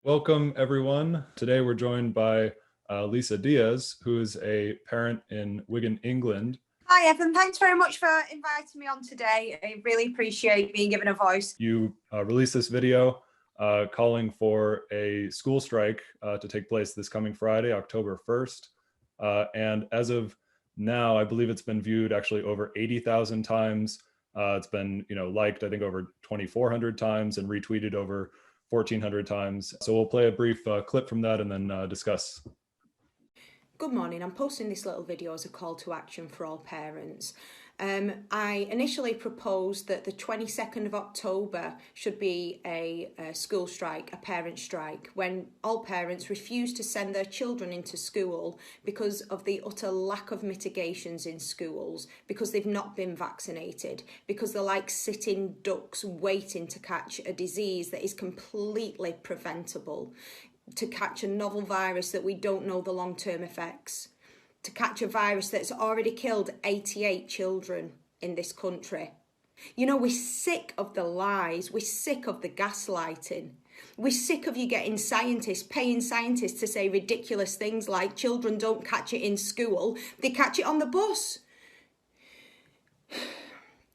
Welcome, everyone. Today we're joined by Lisa Diaz, who is a parent in Wigan, England. Hi, Evan. Thanks very much for inviting me on today. I really appreciate being given a voice. You released this video calling for a school strike to take place this coming Friday, October 1st. And as of now, I believe it's been viewed actually over 80,000 times. It's been, liked, I think, over 2,400 times and retweeted over 1,400 times. So we'll play a brief clip from that and then discuss. Good morning. I'm posting this little video as a call to action for all parents. I initially proposed that the 22nd of October should be a school strike, a parent strike, when all parents refuse to send their children into school because of the utter lack of mitigations in schools, because they've not been vaccinated, because they're like sitting ducks waiting to catch a disease that is completely preventable, to catch a novel virus that we don't know the long-term effects, to catch a virus that's already killed 88 children in this country. We're sick of the lies. We're sick of the gaslighting. We're sick of you getting scientists, paying scientists to say ridiculous things like children don't catch it in school, they catch it on the bus.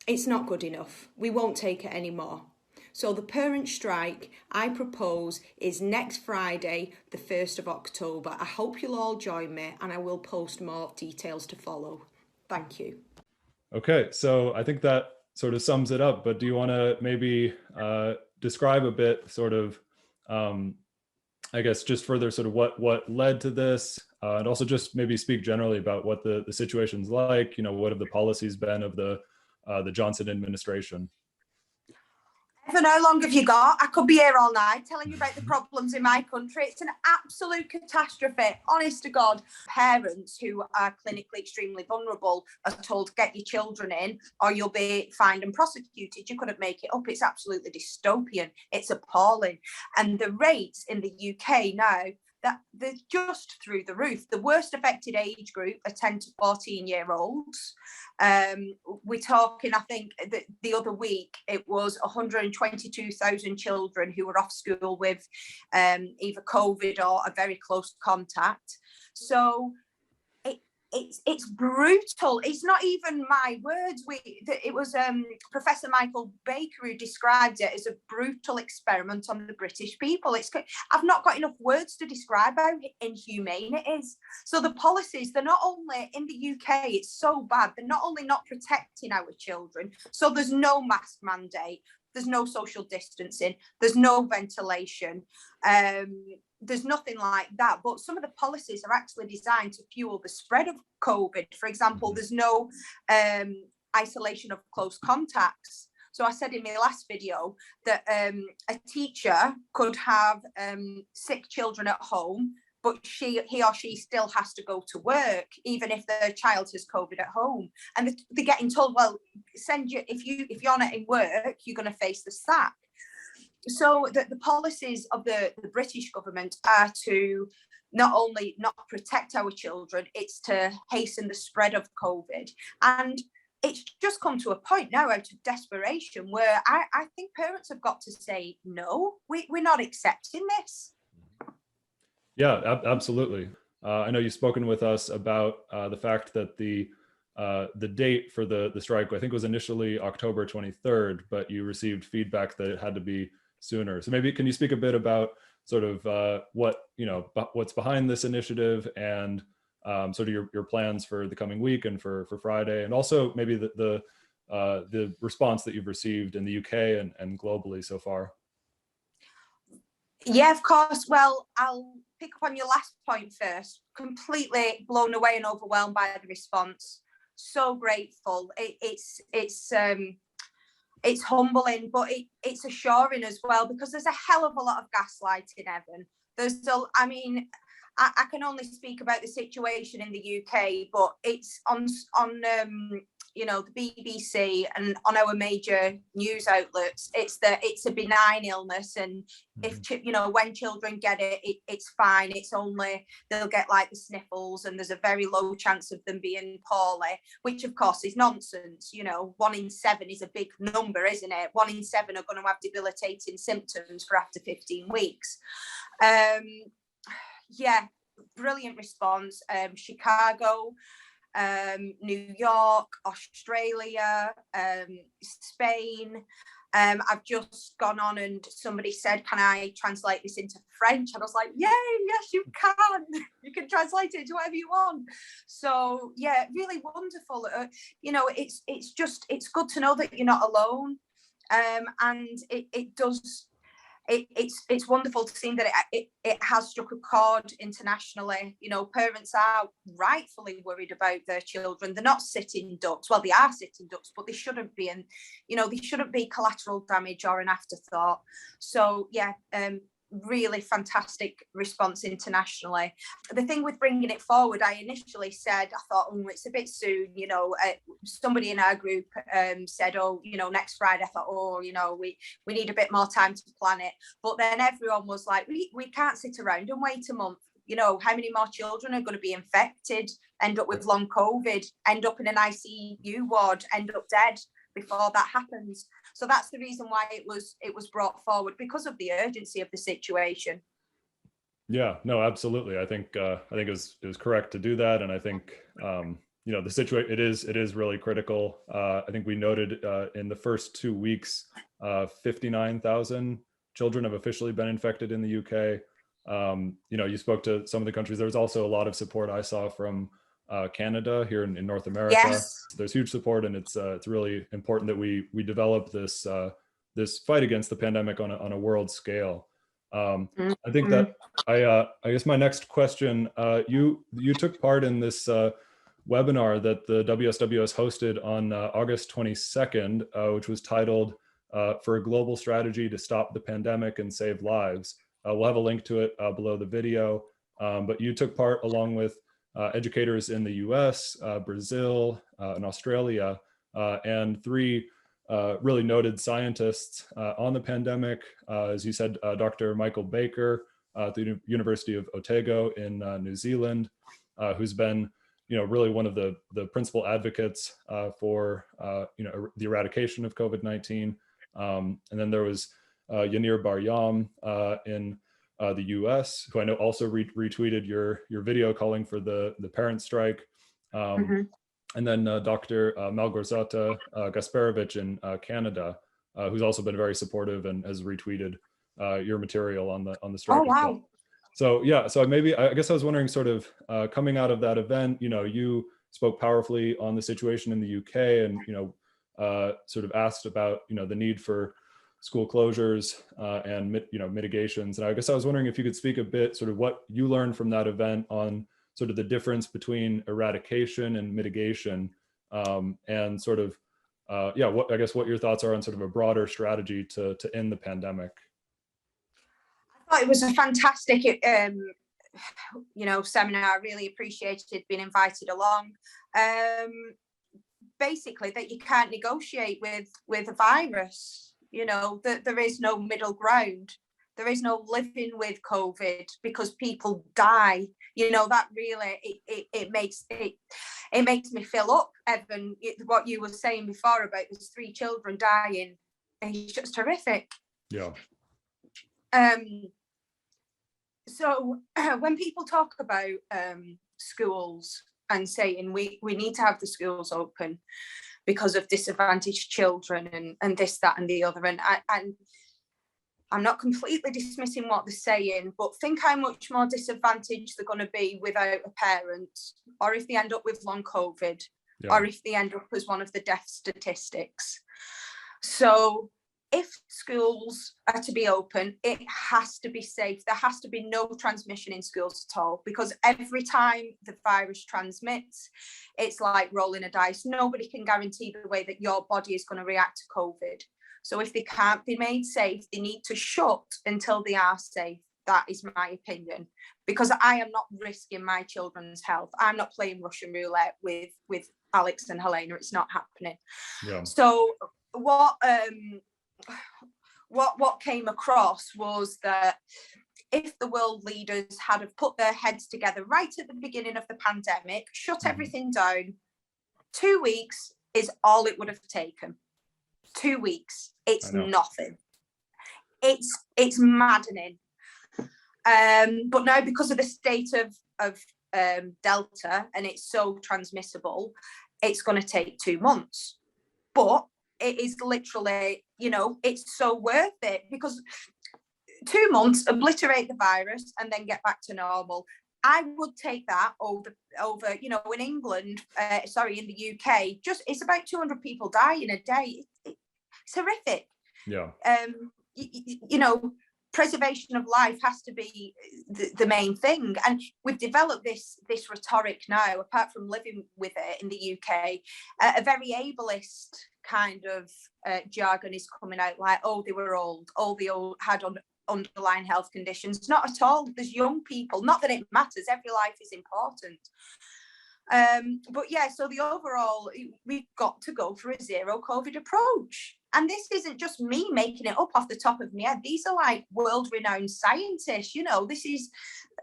It's not good enough. We won't take it anymore. So the parent strike I propose is next Friday, the 1st of October. I hope you'll all join me, and I will post more details to follow. Thank you. Okay, so I think that sort of sums it up, but do you want to maybe describe a bit sort of, I guess, just further sort of what led to this, and also just maybe speak generally about what the situation's like, what have the policies been of the Johnson administration? Evan, how long have you got? I could be here all night telling you about the problems in my country. It's an absolute catastrophe, honest to God. Parents who are clinically extremely vulnerable are told, get your children in or you'll be fined and prosecuted. You couldn't make it up. It's absolutely dystopian. It's appalling. And the rates in the UK now, that they're just through the roof. The worst affected age group are 10 to 14-year-olds. We're talking, I think, the other week, it was 122,000 children who were off school with either COVID or a very close contact. So it's brutal. It's not even my words. It was Professor Michael Baker who described it as a brutal experiment on the British people. I've not got enough words to describe how inhumane it is. So the policies, they're not only in the UK, it's so bad. They're not only not protecting our children. So there's no mask mandate. There's no social distancing. There's no ventilation. There's nothing like that. But some of the policies are actually designed to fuel the spread of COVID. For example, there's no isolation of close contacts. So I said in my last video that a teacher could have sick children at home, but he or she still has to go to work, even if their child has COVID at home. And they're getting told, well, if you're not in work, you're going to face the sack. So the policies of the British government are to not only not protect our children, it's to hasten the spread of COVID. And it's just come to a point now out of desperation where I think parents have got to say, no, we're not accepting this. Yeah, absolutely. I know you've spoken with us about the fact that the date for the strike, I think, was initially October 23rd, but you received feedback that it had to be sooner. So maybe can you speak a bit about sort of what's behind this initiative and sort of your plans for the coming week and for Friday, and also maybe the response that you've received in the UK and globally so far? Yeah, of course. Well, I'll pick up on your last point first. Completely blown away and overwhelmed by the response. So grateful. It's humbling, but it's assuring as well, because there's a hell of a lot of gaslighting, Evan. I can only speak about the situation in the UK, but it's on the BBC and on our major news outlets, it's a benign illness, and if when children get it, it's fine. It's only they'll get like the sniffles, and there's a very low chance of them being poorly, which of course is nonsense. 1 in 7 is a big number, isn't it? 1 in 7 are going to have debilitating symptoms for after 15 weeks. Brilliant response. Chicago, New York, Australia, Spain. I've just gone on and somebody said, can I translate this into French? And I was like, yay, yes, you can. You can translate it to whatever you want. So yeah, really wonderful. It's good to know that you're not alone. And it's wonderful to see that it has struck a chord internationally. Parents are rightfully worried about their children. They're not sitting ducks. Well, they are sitting ducks, but they shouldn't be. And, they shouldn't be collateral damage or an afterthought. So, yeah, really fantastic response internationally. The thing with bringing it forward, I initially said, I thought, it's a bit soon. Somebody in our group said, next Friday. I thought, we need a bit more time to plan it. But then everyone was like, we can't sit around and wait a month. How many more children are going to be infected, end up with long COVID, end up in an ICU ward, end up dead before that happens? So that's the reason why it was brought forward, because of the urgency of the situation. Yeah, no, absolutely. I think it was correct to do that, and I think the situation it is really critical. I think we noted in the first 2 weeks, 59,000 children have officially been infected in the UK. You spoke to some of the countries. There was also a lot of support I saw from Canada here in North America. Yes. There's huge support, and it's really important that we develop this fight against the pandemic on a world scale. I think that I guess my next question, you took part in this webinar that the WSWS hosted on August 22nd, which was titled "For a Global Strategy to Stop the Pandemic and Save Lives." We'll have a link to it below the video, but you took part along with educators in the US, Brazil, and Australia, and 3 really noted scientists on the pandemic. As you said, Dr. Michael Baker at the University of Otago in New Zealand, who's been really one of the principal advocates for the eradication of COVID-19. And then there was Yanir Bar-Yam in the US, who I know also retweeted your video calling for the parent strike. And then Dr. Malgorzata Gasparovich in Canada, who's also been very supportive and has retweeted your material on the strike. Oh, wow. So yeah, so I guess I was wondering, sort of coming out of that event, you spoke powerfully on the situation in the UK, and sort of asked about the need for school closures and mitigations. And I guess I was wondering if you could speak a bit, sort of what you learned from that event on sort of the difference between eradication and mitigation, and sort of what your thoughts are on sort of a broader strategy to end the pandemic. I thought it was a fantastic seminar. I really appreciated being invited along. Basically, that you can't negotiate with a virus. That there is no middle ground. There is no living with COVID because people die. That really it makes me fill up, Evan. What you were saying before about those 3 children dying, it's just horrific. Yeah. So when people talk about schools and saying we need to have the schools open because of disadvantaged children and this, that, and the other, and I'm not completely dismissing what they're saying, but think how much more disadvantaged they're going to be without a parent, or if they end up with long COVID, or if they end up as one of the death statistics. So if schools are to be open, it has to be safe. There has to be no transmission in schools at all, because every time the virus transmits, it's like rolling a dice. Nobody can guarantee the way that your body is going to react to COVID. So if they can't be made safe, they need to shut until they are safe. That is my opinion, because I am not risking my children's health. I'm not playing Russian roulette with Alex and Helena. It's not happening. Yeah. So what came across was that if the world leaders had have put their heads together right at the beginning of the pandemic, shut everything down, 2 weeks is all it would have taken. 2 weeks. It's nothing. It's maddening. But now, because of the state of Delta, and it's so transmissible, it's going to take 2 months. But it is literally, it's so worth it, because 2 months, obliterate the virus and then get back to normal. I would take that over, in England, in the UK, it's about 200 people dying a day. It's horrific. Yeah. Preservation of life has to be the main thing. And we've developed this rhetoric now, apart from living with it in the UK, a very ableist kind of jargon is coming out, like, oh, they were old, oh, they all had underlying health conditions. Not at all. There's young people. Not that it matters. Every life is important. But yeah, so the overall, we've got to go for a zero COVID approach. And this isn't just me making it up off the top of my head. These are like world-renowned scientists. This is,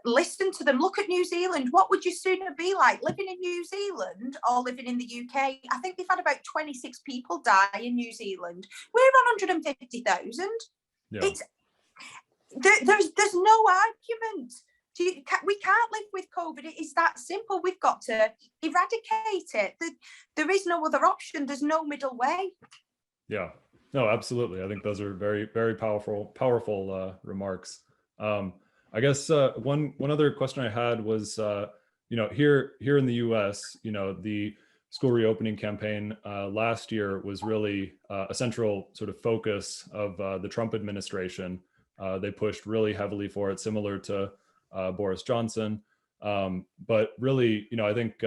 listen to them. Look at New Zealand. What would you sooner be like, living in New Zealand or living in the UK? I think they've had about 26 people die in New Zealand. We're on 150,000. Yeah. There's no argument. We can't live with COVID. It is that simple. We've got to eradicate it. There is no other option. There's no middle way. Yeah. No, absolutely. I think those are very, very powerful remarks. I guess one other question I had was, here in the U.S., the school reopening campaign last year was really a central sort of focus of the Trump administration. They pushed really heavily for it, similar to Boris Johnson. But really, I think,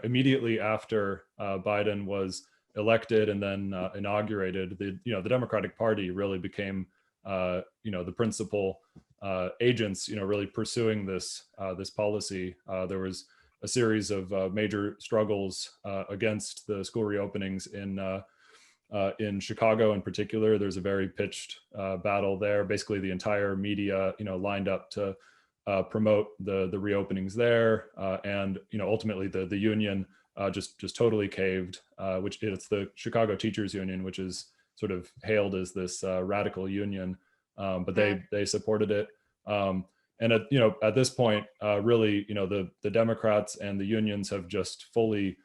immediately after Biden was elected and then inaugurated, the Democratic Party really became, the principal agents, really pursuing this policy. There was a series of major struggles against the school reopenings in Chicago in particular. There's a very pitched battle there. Basically, the entire media, lined up to promote the reopenings there, and ultimately the union just totally caved. Which it's the Chicago Teachers Union, which is sort of hailed as this radical union, but they supported it. And at this point, really, the Democrats and the unions have just fully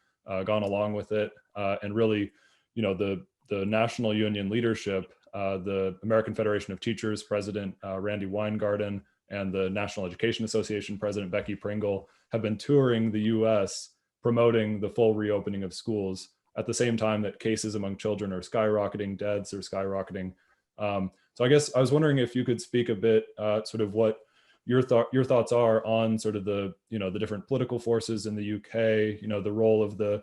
gone along with it, and really, the national union leadership, the American Federation of Teachers President Randy Weingarten and the National Education Association President Becky Pringle have been touring the U.S. promoting the full reopening of schools at the same time that cases among children are skyrocketing, deaths are skyrocketing. So I guess I was wondering if you could speak a bit, sort of what your thoughts are on sort of the different political forces in the UK, the role of the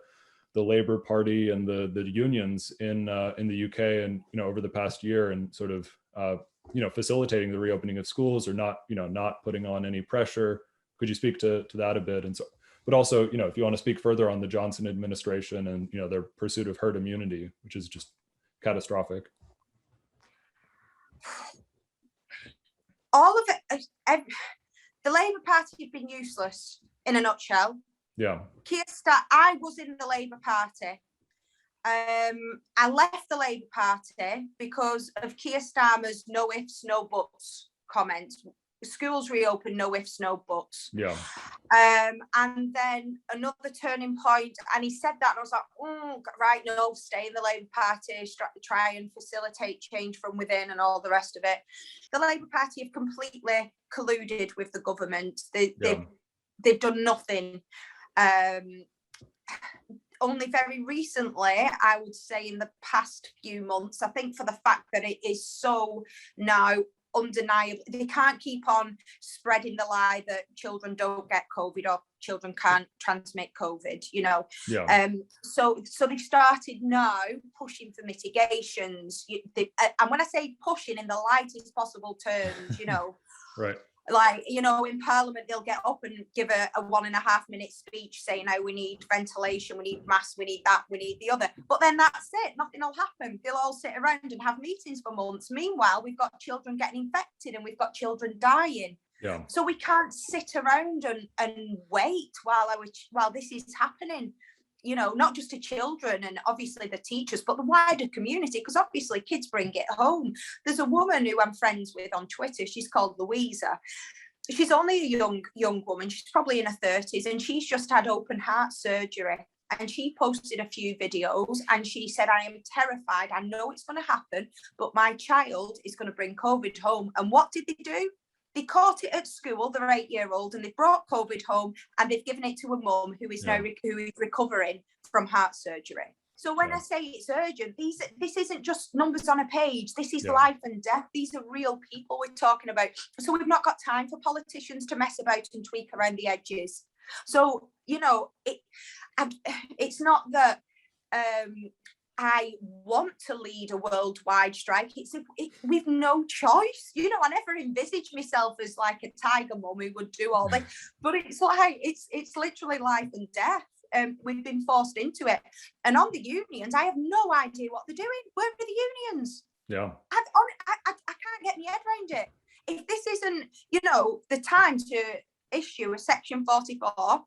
Labour Party and the unions in the UK and over the past year, and sort of facilitating the reopening of schools, or not putting on any pressure. Could you speak to that a bit? And so, but also, if you want to speak further on the Johnson administration and their pursuit of herd immunity, which is just catastrophic. All of it, the Labour Party have been useless in a nutshell. Yeah. I was in the Labour Party. I left the Labour Party because of Keir Starmer's no ifs, no buts comments. Schools reopen, no ifs, no buts. Yeah. And then another turning point, and he said that, and I was like, oh, right, no, stay in the Labour Party, try and facilitate change from within and all the rest of it. The Labour Party have completely colluded with the government. They've done nothing. Only very recently, I would say in the past few months, I think for the fact that it is so now undeniable, they can't keep on spreading the lie that children don't get COVID or children can't transmit COVID, Yeah. So they've started now pushing for mitigations. And when I say pushing in the lightest possible terms, Right. Like, you know, in Parliament, they'll get up and give a 1.5-minute speech saying, oh, we need ventilation, we need masks, we need that, we need the other. But then that's it. Nothing will happen. They'll all sit around and have meetings for months. Meanwhile, we've got children getting infected and we've got children dying. Yeah. So we can't sit around and wait while this is happening. You know, not just to children and obviously the teachers, but the wider community, because obviously kids bring it home. There's a woman who I'm friends with on Twitter. She's called Louisa. She's only a young woman. She's probably in her 30s, and she's just had open heart surgery. And she posted a few videos and she said, I am terrified. I know it's going to happen, but my child is going to bring COVID home. And what did they do? They caught it at school, they're 8-year-old, and they brought COVID home and they've given it to a mum who is now who is recovering from heart surgery. So when I say it's urgent, this isn't just numbers on a page. This is life and death. These are real people we're talking about. So we've not got time for politicians to mess about and tweak around the edges. So, you know, it's not that I want to lead a worldwide strike. We've no choice. You know, I never envisaged myself as like a tiger mum who would do all this, but it's like, it's literally life and death. We've been forced into it. And on the unions, I have no idea what they're doing. Where are the unions? Yeah. I can't get my head around it. If this isn't, you know, the time to issue a Section 44,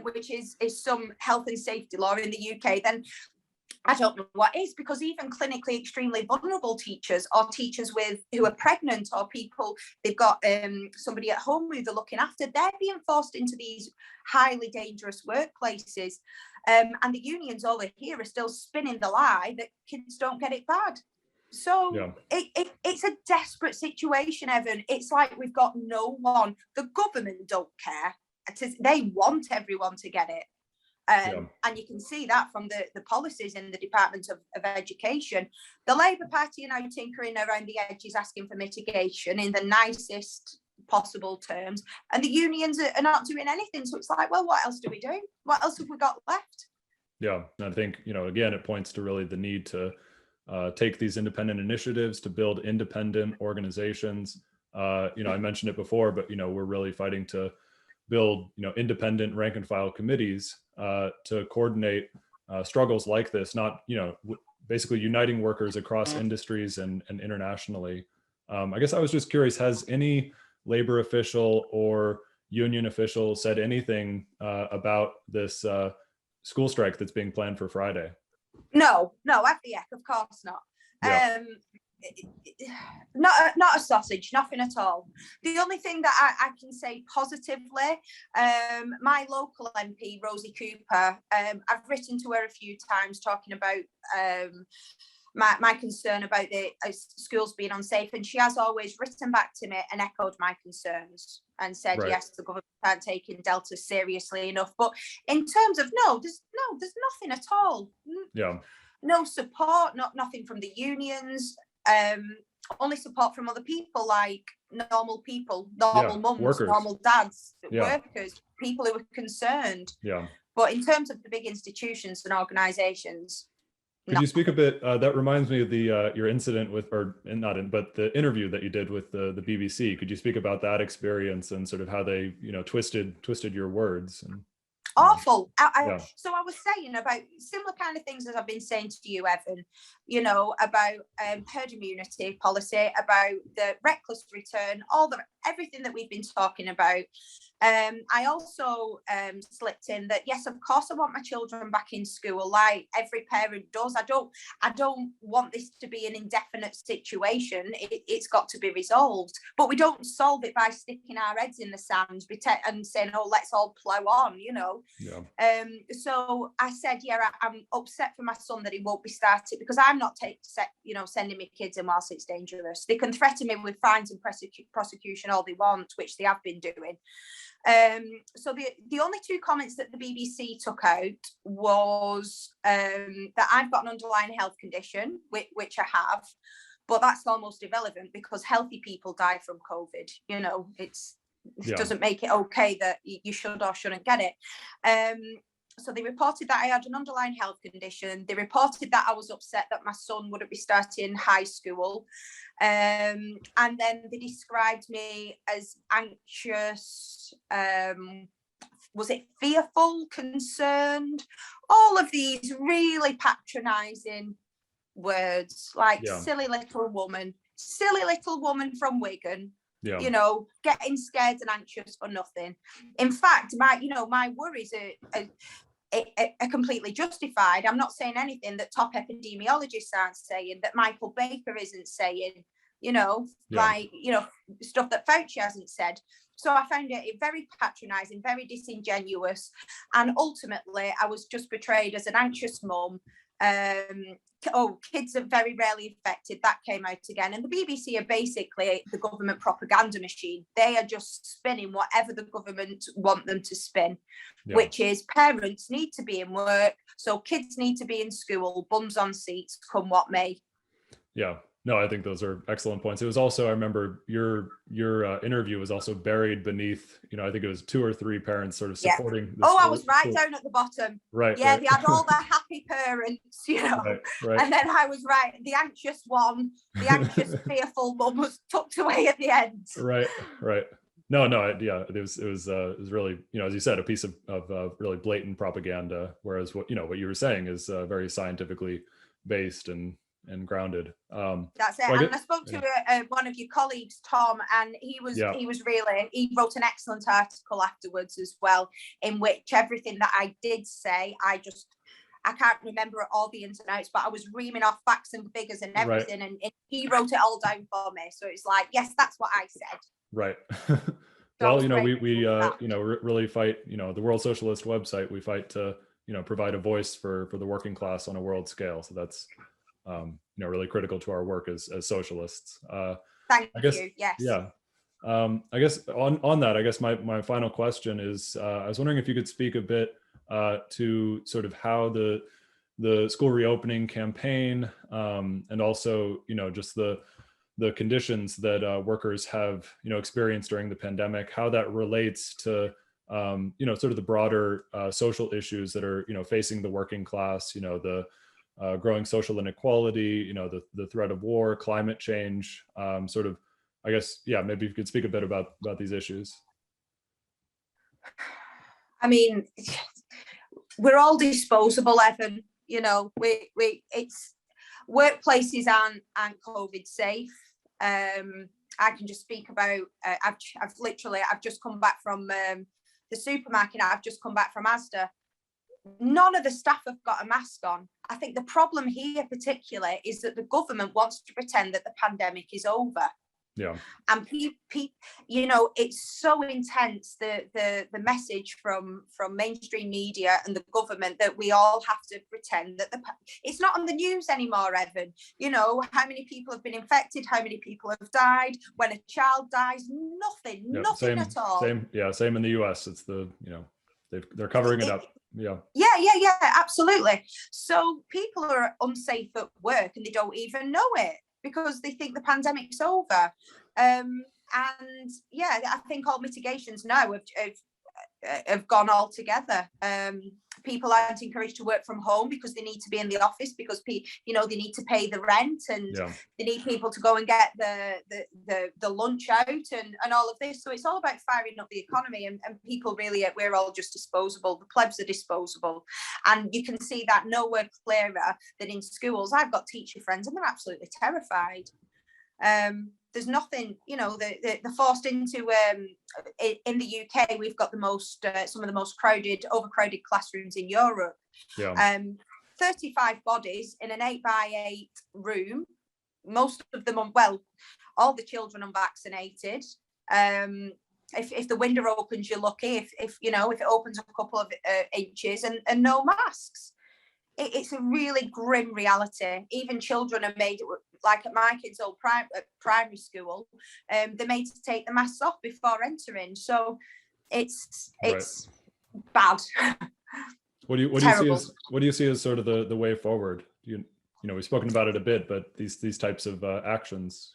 which is some health and safety law in the UK, then I don't know what is, because even clinically extremely vulnerable teachers or teachers who are pregnant or people, they've got somebody at home who they're looking after, they're being forced into these highly dangerous workplaces. And the unions over here are still spinning the lie that kids don't get it bad. So it's a desperate situation, Evan. It's like we've got no one. The government don't care. They want everyone to get it. And you can see that from the policies in the Department of Education. The Labour Party are now tinkering around the edges, asking for mitigation in the nicest possible terms, and the unions are not doing anything. So it's like, well, what else do we do? What else have we got left? Yeah, and I think, you know, again, it points to really the need to take these independent initiatives to build independent organizations. You know, I mentioned it before, but, you know, we're really fighting to build, you know, independent rank and file committees to coordinate struggles like this, not, you know, basically uniting workers across industries and internationally. I guess I was just curious, has any labor official or union official said anything about this school strike that's being planned for Friday? No, FDF, of course not. Yeah. Not a sausage, nothing at all. The only thing that I can say positively, my local MP, Rosie Cooper, I've written to her a few times talking about my concern about the schools being unsafe, and she has always written back to me and echoed my concerns and said, yes, the government aren't taking Delta seriously enough. But in terms of there's nothing at all. Yeah. No support, nothing from the unions. Only support from other people, like normal people, normal mums, workers. Normal dads, workers, people who are concerned. Yeah. But in terms of the big institutions and organizations, could you speak a bit? That reminds me of the your incident with, but the interview that you did with the BBC. Could you speak about that experience and sort of how they, you know, twisted your words? And awful. So I was saying about similar kind of things as I've been saying to you, Evan, you know, about herd immunity policy, about the reckless return, everything that we've been talking about. I also slipped in that, yes, of course, I want my children back in school, like every parent does. I don't want this to be an indefinite situation. It's got to be resolved. But we don't solve it by sticking our heads in the sand and saying, oh, let's all plow on, you know. Yeah. So I said, I'm upset for my son that he won't be started, because I'm not sending my kids in whilst it's dangerous. They can threaten me with fines and prosecution all they want, which they have been doing. So the only two comments that the BBC took out was that I've got an underlying health condition, which I have, but that's almost irrelevant because healthy people die from COVID. You know, it doesn't make it okay that you should or shouldn't get it. So they reported that I had an underlying health condition. They reported that I was upset that my son wouldn't be starting high school. And then they described me as anxious, was it fearful, concerned? All of these really patronising words, like silly little woman from Wigan. Yeah. You know, getting scared and anxious for nothing. In fact, my worries are completely justified. I'm not saying anything that top epidemiologists aren't saying, that Michael Baker isn't saying, stuff that Fauci hasn't said. So I found it very patronising, very disingenuous, and ultimately I was just portrayed as an anxious mum. Kids are very rarely affected. That came out again. And the BBC are basically the government propaganda machine. They are just spinning whatever the government want them to spin, which is parents need to be in work, so kids need to be in school, bums on seats, come what may. Yeah. No, I think those are excellent points. It was also, I remember your interview was also buried beneath, I think it was 2 or 3 parents sort of supporting. Yeah. I was right down at the bottom. Right. Yeah, right. They had all the happy parents, Right. And then I was right. The anxious one, the anxious, fearful mum was tucked away at the end. Right. No, yeah, it was really, as you said, a piece of really blatant propaganda. Whereas what you were saying is very scientifically based and grounded. That's it. And I spoke to one of your colleagues, Tom, and he wrote an excellent article afterwards as well, in which everything that I did say, I can't remember all the ins and outs, but I was reaming off facts and figures and everything, right. and he wrote it all down for me. So it's like, yes, that's what I said. Right. Well, we really fight, the World Socialist website, we fight to, provide a voice for the working class on a world scale. So that's, really critical to our work as socialists. Thank you. Yes. Yeah. I guess on that, I guess my final question is, I was wondering if you could speak a bit to sort of how the school reopening campaign, and also, just the conditions that workers have, experienced during the pandemic, how that relates to, sort of the broader social issues that are, facing the working class, the growing social inequality, the threat of war, climate change, sort of, I guess, maybe you could speak a bit about these issues. I mean, we're all disposable, Evan. It's workplaces aren't COVID safe. I can just speak about. I've just come back from the supermarket. I've just come back from Asda. None of the staff have got a mask on. I think the problem here particularly is that the government wants to pretend that the pandemic is over. Yeah. And it's so intense, the message from mainstream media and the government, that we all have to pretend that it's not on the news anymore, Evan. How many people have been infected, how many people have died. When a child dies, nothing at all. Same in the US. It's they're covering it up. Yeah, absolutely. So people are unsafe at work and they don't even know it, because they think the pandemic's over. I think all mitigations now have gone all together. People aren't encouraged to work from home because they need to be in the office, because they need to pay the rent, and they need people to go and get the lunch out and all of this. So it's all about firing up the economy, and people really, we're all just disposable. The plebs are disposable, and you can see that nowhere clearer than in schools. I've got teacher friends and they're absolutely terrified. There's nothing, they're forced into, in the UK, we've got some of the most overcrowded classrooms in Europe. 35 bodies in an 8x8 room, most of them, all the children unvaccinated. If the window opens, you're lucky. If it opens a couple of inches, and no masks. It's a really grim reality. Even children are made, like at my kids' old primary school, they're made to take the masks off before entering. So it's bad. What do you see as sort of the way forward? We've spoken about it a bit, but these types of actions.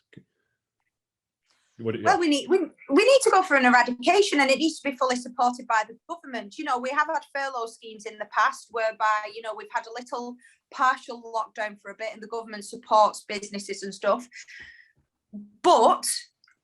Well, we need to go for an eradication, and it needs to be fully supported by the government. You know, we have had furlough schemes in the past whereby, you know, we've had a little partial lockdown for a bit and the government supports businesses and stuff. But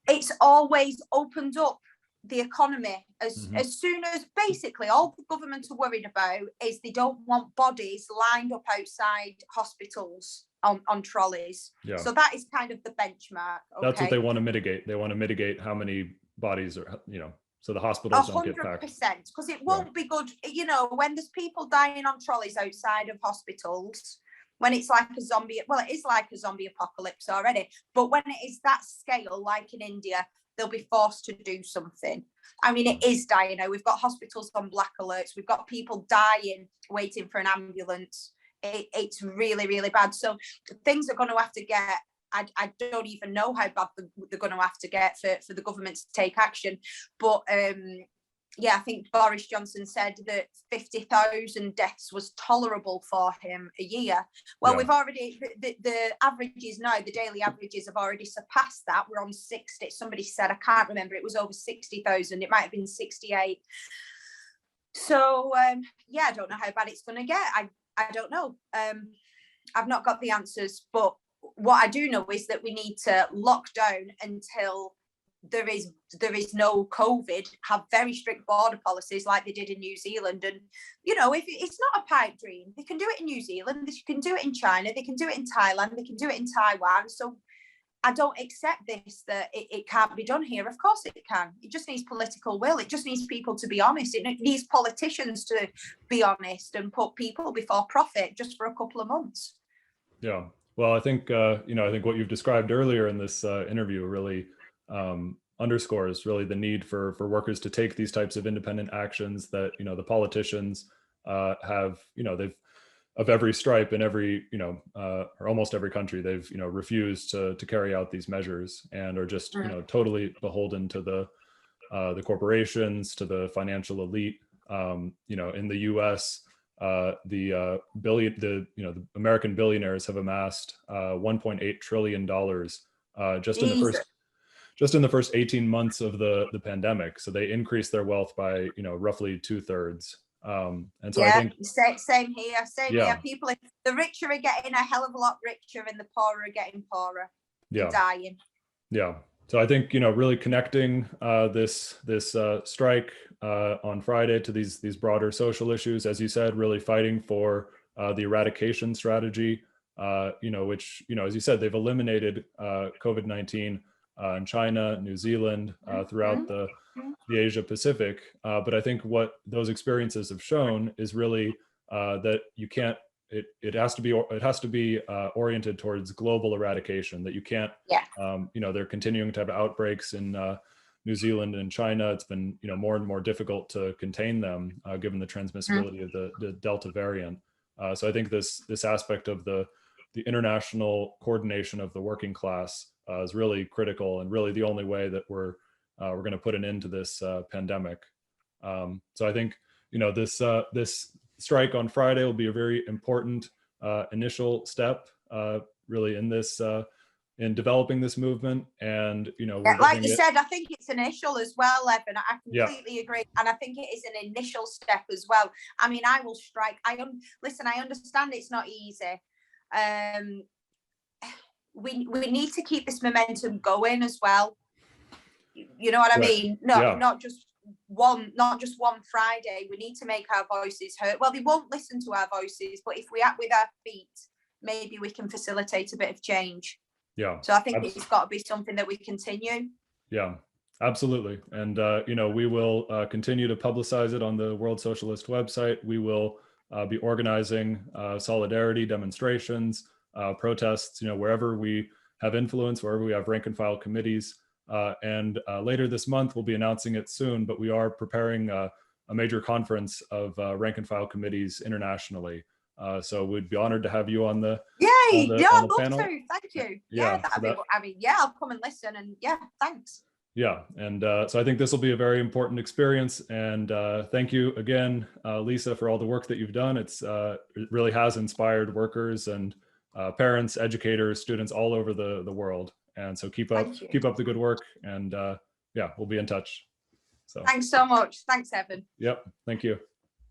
it's always opened up the economy as soon as basically all the government are worried about is they don't want bodies lined up outside hospitals on trolleys. Yeah. So that is kind of the benchmark. Okay? That's what they want to mitigate. They want to mitigate how many bodies are, you know, so the hospitals don't get packed. 100%, because it won't be good, you know, when there's people dying on trolleys outside of hospitals, when it's like a zombie, well, it is like a zombie apocalypse already, but when it is that scale, like in India, they'll be forced to do something. I mean, it is dying now. We've got hospitals on black alerts. We've got people dying, waiting for an ambulance. It's really, really bad. So things are going to have to get, I don't even know how bad they're going to have to get for the government to take action. But yeah, I think Boris Johnson said that 50,000 deaths was tolerable for him a year. Well, we've already, the averages now, the daily averages have already surpassed that. We're on 60. Somebody said, I can't remember, it was over 60,000. It might have been 68. So, yeah, I don't know how bad it's going to get. I don't know. I've not got the answers, but what I do know is that we need to lock down until there is no COVID, have very strict border policies like they did in New Zealand. And, you know, if it's not a pipe dream, they can do it in New Zealand, they can do it in China, they can do it in Thailand, they can do it in Taiwan. So I don't accept this, that it can't be done here. Of course it can. It just needs political will. It just needs people to be honest. It needs politicians to be honest and put people before profit just for a couple of months. Yeah. Well, I think, you know, I think what you've described earlier in this interview really underscores really the need for workers to take these types of independent actions that, you know, the politicians have, you know, they've, of every stripe in every, you know, or almost every country, they've, you know, refused to carry out these measures and are just, you know, totally beholden to the corporations, to the financial elite. You know, in the U.S., the American billionaires have amassed $1.8 trillion just in the first 18 months of the pandemic. So they increased their wealth by, you know, roughly 2/3. And so I think same here. People, the richer are getting a hell of a lot richer and the poorer are getting poorer. They're dying. Yeah. So I think, you know, really connecting this strike on Friday to these broader social issues, as you said, really fighting for the eradication strategy, you know, which, you know, as you said, they've eliminated COVID-19 in China, New Zealand, throughout the Asia Pacific. But I think what those experiences have shown is really that you can't, it has to be oriented towards global eradication, that you can't, you know, they're continuing to have outbreaks in New Zealand and China. It's been, you know, more and more difficult to contain them given the transmissibility of the Delta variant. So I think this aspect of the international coordination of the working class is really critical and really the only way that we're going to put an end to this pandemic. So I think, you know, this strike on Friday will be a very important initial step, really in this in developing this movement. And, you know, like you said, I think it's initial as well, Evan. I completely agree, and I think it is an initial step as well. I mean, I will strike. Listen, I understand it's not easy. We need to keep this momentum going as well. You know what I mean? Not just one Friday. We need to make our voices heard. Well, they won't listen to our voices, but if we act with our feet, maybe we can facilitate a bit of change. Yeah. So I think it's got to be something that we continue. Yeah, absolutely. And you know, we will continue to publicize it on the World Socialist website. We will be organizing solidarity demonstrations, protests, you know, wherever we have influence, wherever we have rank and file committees. And later this month, we'll be announcing it soon, but we are preparing a major conference of rank and file committees internationally. So we'd be honored to have you on the I'd love panel. to. Thank you. I'll come and listen, and thanks. Yeah, and so I think this will be a very important experience. And thank you again, Lisa, for all the work that you've done. It really has inspired workers and parents, educators, students all over the world. And so keep Thank you. up the good work, and yeah, we'll be in touch. So Thanks so much. Thanks, Evan. yep, thank you.